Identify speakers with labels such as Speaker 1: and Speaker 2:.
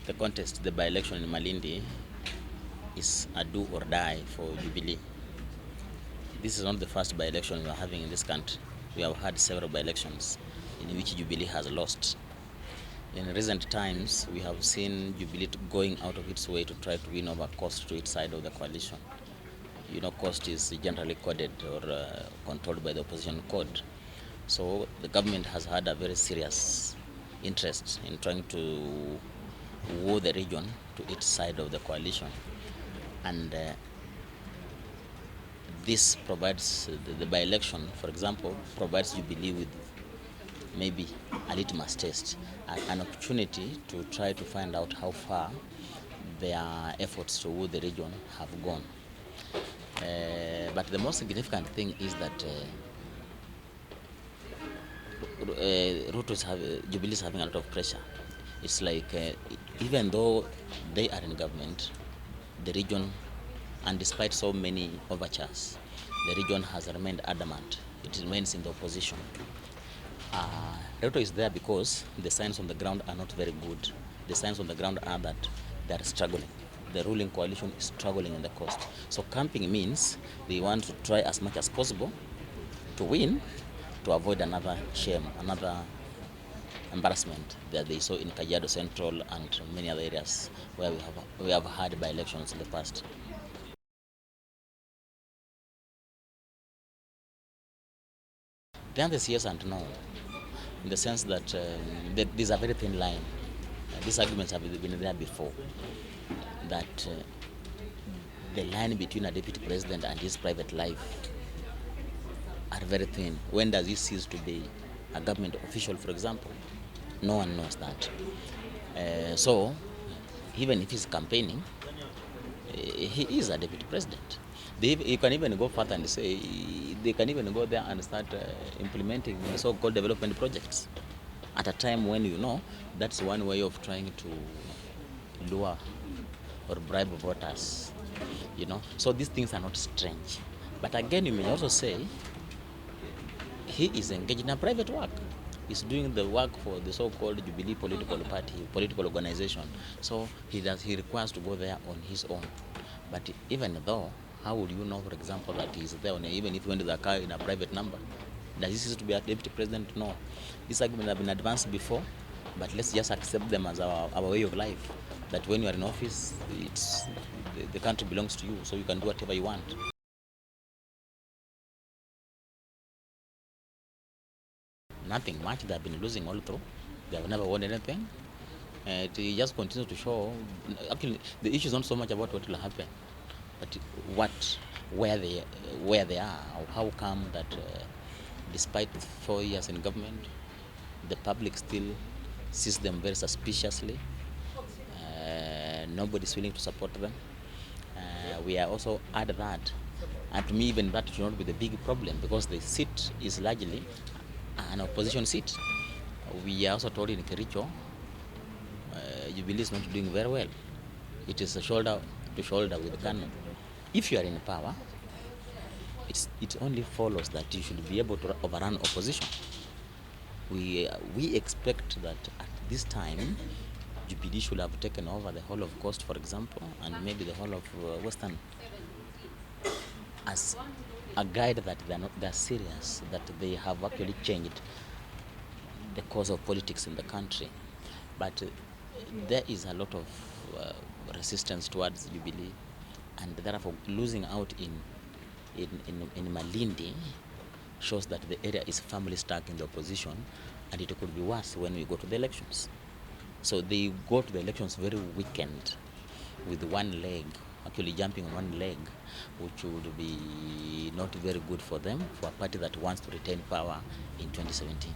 Speaker 1: The contest, the by-election in Malindi, is a do or die for Jubilee. This is not the first by-election we are having in this country. We have had several by-elections in which Jubilee has lost. In recent times, we have seen Jubilee going out of its way to try to win over cost to its side of the coalition. You know, cost is generally coded or controlled by the opposition code. So the government has had a very serious interest in trying to woo the region to its side of the coalition. And this provides, the by-election, for example, provides Jubilee with maybe a litmus test, an opportunity to try to find out how far their efforts to woo the region have gone. But the most significant thing is that Jubilee is having a lot of pressure. It's like even though they are in government, the region, and despite so many overtures, the region has remained adamant. It remains in the opposition. Ruto is there because the signs on the ground are not very good. The signs on the ground are that they are struggling. The ruling coalition is struggling in the coast. So camping means they want to try as much as possible to win, to avoid another shame, another embarrassment that they saw in Kajiado Central and many other areas where we have had by-elections in the past. The answer is yes and no, in the sense that there's a very thin line. These arguments have been there before, that the line between a deputy president and his private life are very thin. When does he cease to be a government official, for example? No one knows that. So, even if he's campaigning, he is a deputy president. You can even go further and say they can even go there and start implementing so-called development projects at a time when you know that's one way of trying to lure or bribe voters. You know, so these things are not strange. But again, you may also say he is engaged in a private work. He's doing the work for the so-called Jubilee political party, political organization. So he requires to go there on his own. But even though, how would you know, for example, that he's there even if he went to the car in a private number? Does he cease to be a deputy president? No. These arguments have been advanced before, but let's just accept them as our way of life. That when you are in office, the country belongs to you, so you can do whatever you want. Nothing much. They have been losing all through. They have never won anything. It just continues to show. Actually, the issue is not so much about what will happen, but where they are. How come that despite 4 years in government, the public still sees them very suspiciously. Nobody's willing to support them. We are also add that, and to me even that should not be the big problem, because the seat is largely an opposition seat. We are also told in Kericho, Jubilee is not doing very well. It is a shoulder to shoulder with Kano. If you are in power, it only follows that you should be able to overrun opposition. We expect that at this time, Jubilee should have taken over the whole of Coast, for example, and maybe the whole of Western, as a guide that they're serious, that they have actually changed the course of politics in the country. But there is a lot of resistance towards Jubilee, and therefore losing out in Malindi shows that the area is firmly stuck in the opposition, and it could be worse when we go to the elections. So they go to the elections very weakened, with one leg, actually jumping on one leg, which would be not very good for them, for a party that wants to retain power in 2017.